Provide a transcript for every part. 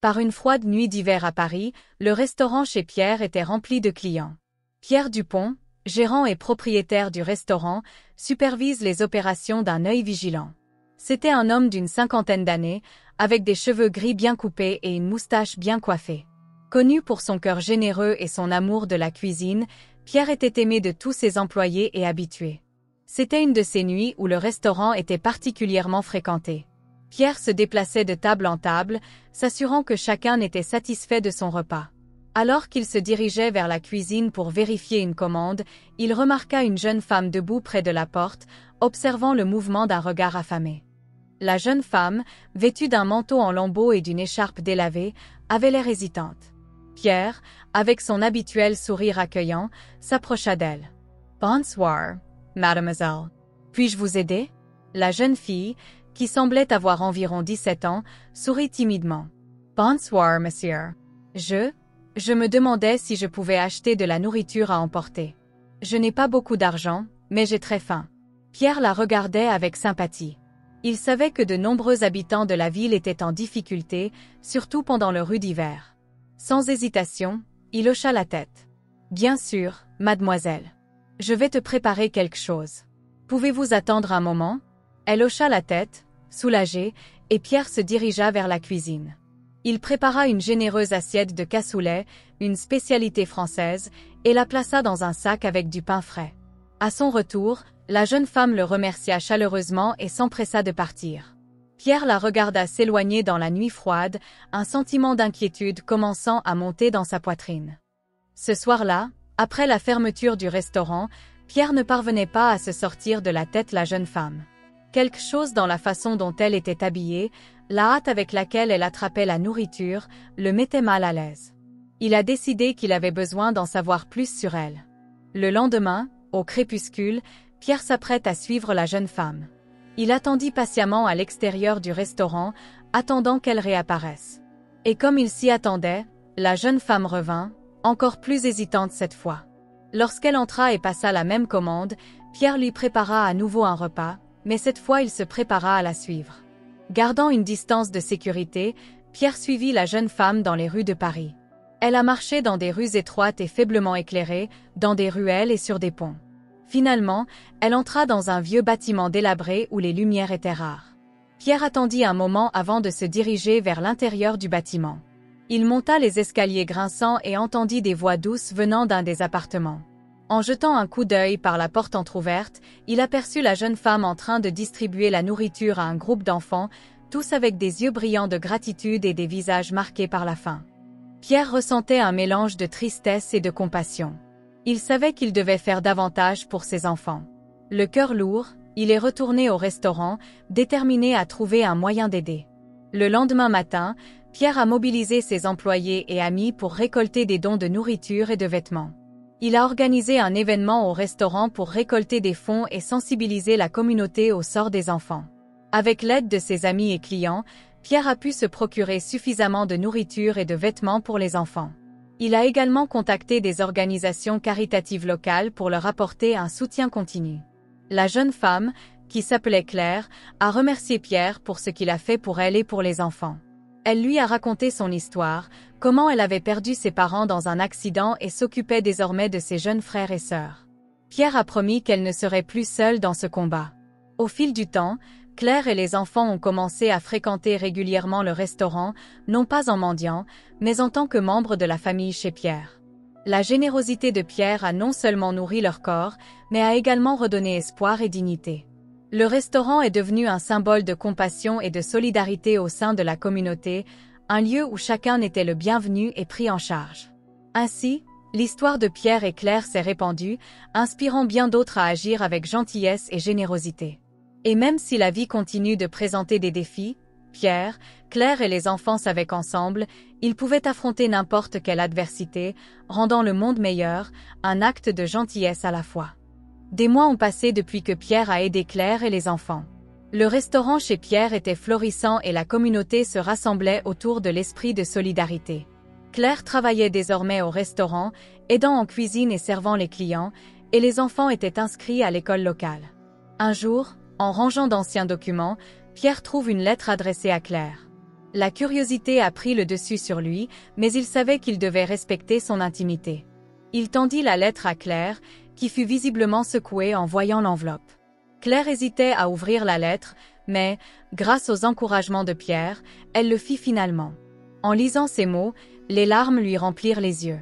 Par une froide nuit d'hiver à Paris, le restaurant chez Pierre était rempli de clients. Pierre Dupont, gérant et propriétaire du restaurant, supervise les opérations d'un œil vigilant. C'était un homme d'une cinquantaine d'années, avec des cheveux gris bien coupés et une moustache bien coiffée. Connu pour son cœur généreux et son amour de la cuisine, Pierre était aimé de tous ses employés et habitués. C'était une de ces nuits où le restaurant était particulièrement fréquenté. Pierre se déplaçait de table en table, s'assurant que chacun était satisfait de son repas. Alors qu'il se dirigeait vers la cuisine pour vérifier une commande, il remarqua une jeune femme debout près de la porte, observant le mouvement d'un regard affamé. La jeune femme, vêtue d'un manteau en lambeaux et d'une écharpe délavée, avait l'air hésitante. Pierre, avec son habituel sourire accueillant, s'approcha d'elle. « Bonsoir, mademoiselle. Puis-je vous aider ?» La jeune fille, qui semblait avoir environ 17 ans, sourit timidement. « Bonsoir, monsieur. Je me demandais si je pouvais acheter de la nourriture à emporter. Je n'ai pas beaucoup d'argent, mais j'ai très faim. » Pierre la regardait avec sympathie. Il savait que de nombreux habitants de la ville étaient en difficulté, surtout pendant le rude hiver. Sans hésitation, il hocha la tête. « Bien sûr, mademoiselle. Je vais te préparer quelque chose. Pouvez-vous attendre un moment ?» Elle hocha la tête, soulagée, et Pierre se dirigea vers la cuisine. Il prépara une généreuse assiette de cassoulet, une spécialité française, et la plaça dans un sac avec du pain frais. À son retour, la jeune femme le remercia chaleureusement et s'empressa de partir. Pierre la regarda s'éloigner dans la nuit froide, un sentiment d'inquiétude commençant à monter dans sa poitrine. Ce soir-là, après la fermeture du restaurant, Pierre ne parvenait pas à se sortir de la tête la jeune femme. Quelque chose dans la façon dont elle était habillée, la hâte avec laquelle elle attrapait la nourriture, le mettait mal à l'aise. Il a décidé qu'il avait besoin d'en savoir plus sur elle. Le lendemain, au crépuscule, Pierre s'apprête à suivre la jeune femme. Il attendit patiemment à l'extérieur du restaurant, attendant qu'elle réapparaisse. Et comme il s'y attendait, la jeune femme revint, encore plus hésitante cette fois. Lorsqu'elle entra et passa la même commande, Pierre lui prépara à nouveau un repas, mais cette fois il se prépara à la suivre. Gardant une distance de sécurité, Pierre suivit la jeune femme dans les rues de Paris. Elle a marché dans des rues étroites et faiblement éclairées, dans des ruelles et sur des ponts. Finalement, elle entra dans un vieux bâtiment délabré où les lumières étaient rares. Pierre attendit un moment avant de se diriger vers l'intérieur du bâtiment. Il monta les escaliers grinçants et entendit des voix douces venant d'un des appartements. En jetant un coup d'œil par la porte entr'ouverte, il aperçut la jeune femme en train de distribuer la nourriture à un groupe d'enfants, tous avec des yeux brillants de gratitude et des visages marqués par la faim. Pierre ressentait un mélange de tristesse et de compassion. Il savait qu'il devait faire davantage pour ses enfants. Le cœur lourd, il est retourné au restaurant, déterminé à trouver un moyen d'aider. Le lendemain matin, Pierre a mobilisé ses employés et amis pour récolter des dons de nourriture et de vêtements. Il a organisé un événement au restaurant pour récolter des fonds et sensibiliser la communauté au sort des enfants. Avec l'aide de ses amis et clients, Pierre a pu se procurer suffisamment de nourriture et de vêtements pour les enfants. Il a également contacté des organisations caritatives locales pour leur apporter un soutien continu. La jeune femme, qui s'appelait Claire, a remercié Pierre pour ce qu'il a fait pour elle et pour les enfants. Elle lui a raconté son histoire, comment elle avait perdu ses parents dans un accident et s'occupait désormais de ses jeunes frères et sœurs. Pierre a promis qu'elle ne serait plus seule dans ce combat. Au fil du temps, Claire et les enfants ont commencé à fréquenter régulièrement le restaurant, non pas en mendiant, mais en tant que membres de la famille chez Pierre. La générosité de Pierre a non seulement nourri leur corps, mais a également redonné espoir et dignité. Le restaurant est devenu un symbole de compassion et de solidarité au sein de la communauté, un lieu où chacun était le bienvenu et pris en charge. Ainsi, l'histoire de Pierre et Claire s'est répandue, inspirant bien d'autres à agir avec gentillesse et générosité. Et même si la vie continue de présenter des défis, Pierre, Claire et les enfants savaient qu'ensemble, ils pouvaient affronter n'importe quelle adversité, rendant le monde meilleur, un acte de gentillesse à la fois. Des mois ont passé depuis que Pierre a aidé Claire et les enfants. Le restaurant chez Pierre était florissant et la communauté se rassemblait autour de l'esprit de solidarité. Claire travaillait désormais au restaurant, aidant en cuisine et servant les clients, et les enfants étaient inscrits à l'école locale. Un jour, en rangeant d'anciens documents, Pierre trouve une lettre adressée à Claire. La curiosité a pris le dessus sur lui, mais il savait qu'il devait respecter son intimité. Il tendit la lettre à Claire, qui fut visiblement secouée en voyant l'enveloppe. Claire hésitait à ouvrir la lettre, mais, grâce aux encouragements de Pierre, elle le fit finalement. En lisant ces mots, les larmes lui remplirent les yeux.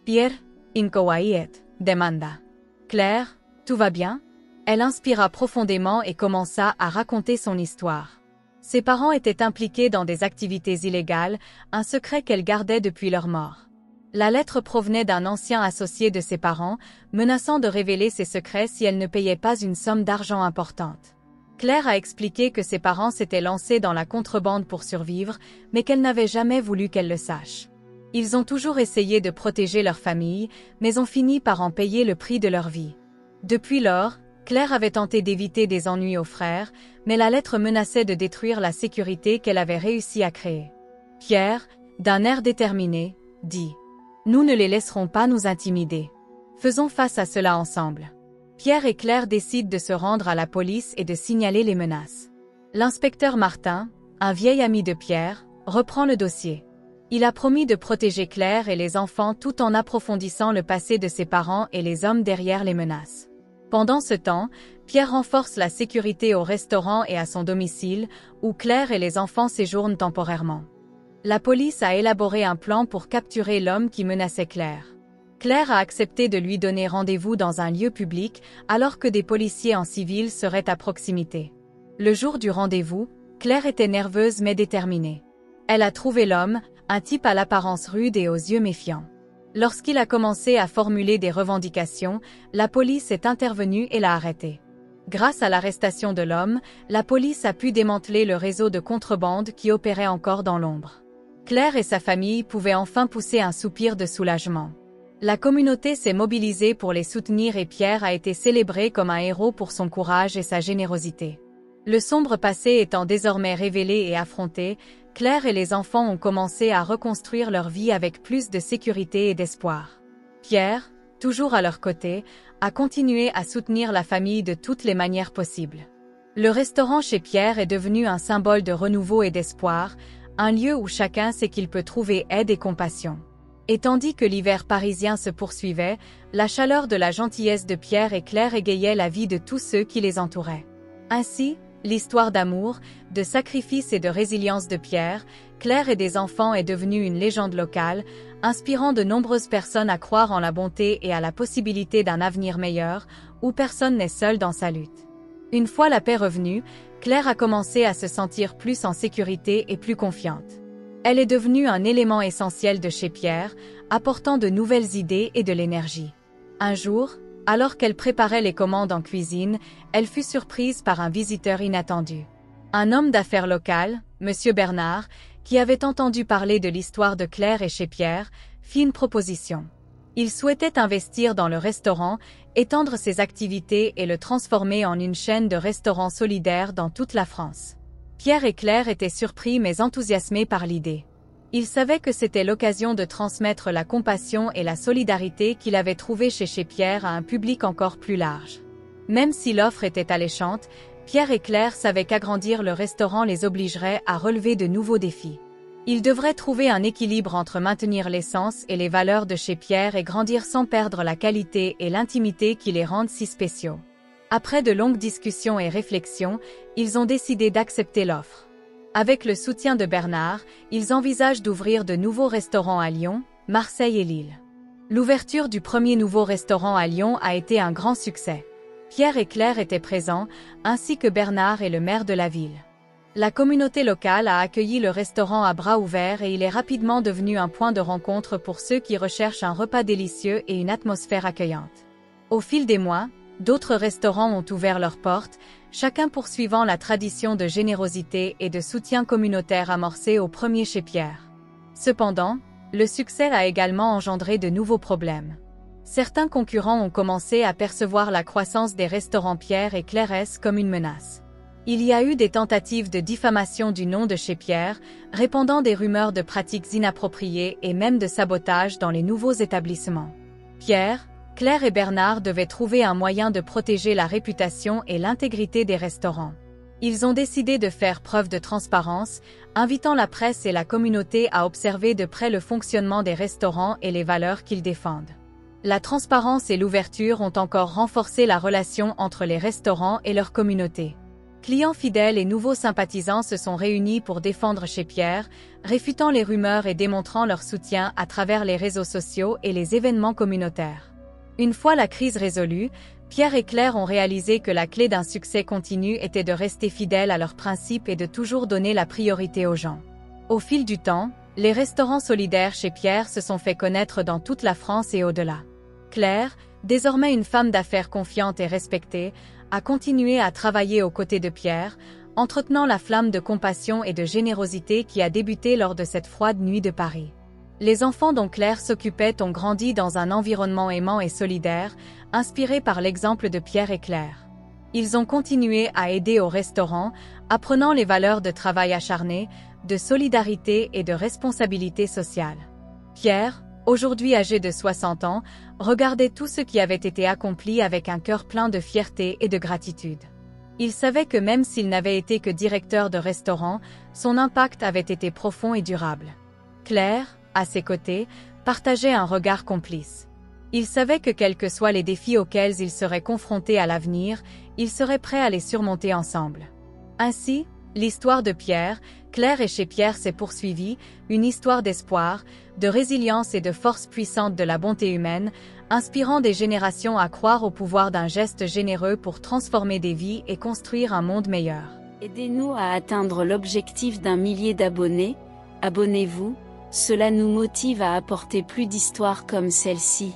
Pierre, incoaiet, demanda. Claire, tout va bien? Elle inspira profondément et commença à raconter son histoire. Ses parents étaient impliqués dans des activités illégales, un secret qu'elle gardait depuis leur mort. La lettre provenait d'un ancien associé de ses parents, menaçant de révéler ses secrets si elle ne payait pas une somme d'argent importante. Claire a expliqué que ses parents s'étaient lancés dans la contrebande pour survivre, mais qu'elle n'avait jamais voulu qu'elle le sache. Ils ont toujours essayé de protéger leur famille, mais ont fini par en payer le prix de leur vie. Depuis lors, Claire avait tenté d'éviter des ennuis aux frères, mais la lettre menaçait de détruire la sécurité qu'elle avait réussi à créer. Pierre, d'un air déterminé, dit « Nous ne les laisserons pas nous intimider. Faisons face à cela ensemble. » Pierre et Claire décident de se rendre à la police et de signaler les menaces. L'inspecteur Martin, un vieil ami de Pierre, reprend le dossier. Il a promis de protéger Claire et les enfants tout en approfondissant le passé de ses parents et les hommes derrière les menaces. Pendant ce temps, Pierre renforce la sécurité au restaurant et à son domicile, où Claire et les enfants séjournent temporairement. La police a élaboré un plan pour capturer l'homme qui menaçait Claire. Claire a accepté de lui donner rendez-vous dans un lieu public, alors que des policiers en civil seraient à proximité. Le jour du rendez-vous, Claire était nerveuse mais déterminée. Elle a trouvé l'homme, un type à l'apparence rude et aux yeux méfiants. Lorsqu'il a commencé à formuler des revendications, la police est intervenue et l'a arrêté. Grâce à l'arrestation de l'homme, la police a pu démanteler le réseau de contrebande qui opérait encore dans l'ombre. Claire et sa famille pouvaient enfin pousser un soupir de soulagement. La communauté s'est mobilisée pour les soutenir et Pierre a été célébré comme un héros pour son courage et sa générosité. Le sombre passé étant désormais révélé et affronté, Claire et les enfants ont commencé à reconstruire leur vie avec plus de sécurité et d'espoir. Pierre, toujours à leur côté, a continué à soutenir la famille de toutes les manières possibles. Le restaurant chez Pierre est devenu un symbole de renouveau et d'espoir, un lieu où chacun sait qu'il peut trouver aide et compassion. Et tandis que l'hiver parisien se poursuivait, la chaleur de la gentillesse de Pierre et Claire égayait la vie de tous ceux qui les entouraient. Ainsi, l'histoire d'amour, de sacrifice et de résilience de Pierre, Claire et des enfants est devenue une légende locale, inspirant de nombreuses personnes à croire en la bonté et à la possibilité d'un avenir meilleur, où personne n'est seul dans sa lutte. Une fois la paix revenue, Claire a commencé à se sentir plus en sécurité et plus confiante. Elle est devenue un élément essentiel de chez Pierre, apportant de nouvelles idées et de l'énergie. Un jour, alors qu'elle préparait les commandes en cuisine, elle fut surprise par un visiteur inattendu. Un homme d'affaires local, Monsieur Bernard, qui avait entendu parler de l'histoire de Claire et chez Pierre, fit une proposition. Il souhaitait investir dans le restaurant, étendre ses activités et le transformer en une chaîne de restaurants solidaires dans toute la France. Pierre et Claire étaient surpris mais enthousiasmés par l'idée. Ils savaient que c'était l'occasion de transmettre la compassion et la solidarité qu'il avait trouvée chez Pierre à un public encore plus large. Même si l'offre était alléchante, Pierre et Claire savaient qu'agrandir le restaurant les obligerait à relever de nouveaux défis. Ils devraient trouver un équilibre entre maintenir l'essence et les valeurs de chez Pierre et grandir sans perdre la qualité et l'intimité qui les rendent si spéciaux. Après de longues discussions et réflexions, ils ont décidé d'accepter l'offre. Avec le soutien de Bernard, ils envisagent d'ouvrir de nouveaux restaurants à Lyon, Marseille et Lille. L'ouverture du premier nouveau restaurant à Lyon a été un grand succès. Pierre et Claire étaient présents, ainsi que Bernard et le maire de la ville. La communauté locale a accueilli le restaurant à bras ouverts et il est rapidement devenu un point de rencontre pour ceux qui recherchent un repas délicieux et une atmosphère accueillante. Au fil des mois, d'autres restaurants ont ouvert leurs portes, chacun poursuivant la tradition de générosité et de soutien communautaire amorcée au premier chez Pierre. Cependant, le succès a également engendré de nouveaux problèmes. Certains concurrents ont commencé à percevoir la croissance des restaurants Pierre et Clairesse comme une menace. Il y a eu des tentatives de diffamation du nom de chez Pierre, répandant des rumeurs de pratiques inappropriées et même de sabotage dans les nouveaux établissements. Pierre, Claire et Bernard devaient trouver un moyen de protéger la réputation et l'intégrité des restaurants. Ils ont décidé de faire preuve de transparence, invitant la presse et la communauté à observer de près le fonctionnement des restaurants et les valeurs qu'ils défendent. La transparence et l'ouverture ont encore renforcé la relation entre les restaurants et leur communauté. Clients fidèles et nouveaux sympathisants se sont réunis pour défendre Chez Pierre, réfutant les rumeurs et démontrant leur soutien à travers les réseaux sociaux et les événements communautaires. Une fois la crise résolue, Pierre et Claire ont réalisé que la clé d'un succès continu était de rester fidèles à leurs principes et de toujours donner la priorité aux gens. Au fil du temps, les restaurants solidaires Chez Pierre se sont fait connaître dans toute la France et au-delà. Claire, désormais une femme d'affaires confiante et respectée, a continué à travailler aux côtés de Pierre, entretenant la flamme de compassion et de générosité qui a débuté lors de cette froide nuit de Paris. Les enfants dont Claire s'occupait ont grandi dans un environnement aimant et solidaire, inspiré par l'exemple de Pierre et Claire. Ils ont continué à aider au restaurant, apprenant les valeurs de travail acharné, de solidarité et de responsabilité sociale. Pierre, aujourd'hui âgé de 60 ans, regardait tout ce qui avait été accompli avec un cœur plein de fierté et de gratitude. Il savait que même s'il n'avait été que directeur de restaurant, son impact avait été profond et durable. Claire, à ses côtés, partageait un regard complice. Il savait que quels que soient les défis auxquels ils seraient confrontés à l'avenir, ils seraient prêts à les surmonter ensemble. Ainsi, l'histoire de Pierre, Claire et Chez Pierre s'est poursuivie, une histoire d'espoir, de résilience et de force puissante de la bonté humaine, inspirant des générations à croire au pouvoir d'un geste généreux pour transformer des vies et construire un monde meilleur. Aidez-nous à atteindre l'objectif d'1 million d'abonnés. Abonnez-vous, cela nous motive à apporter plus d'histoires comme celle-ci.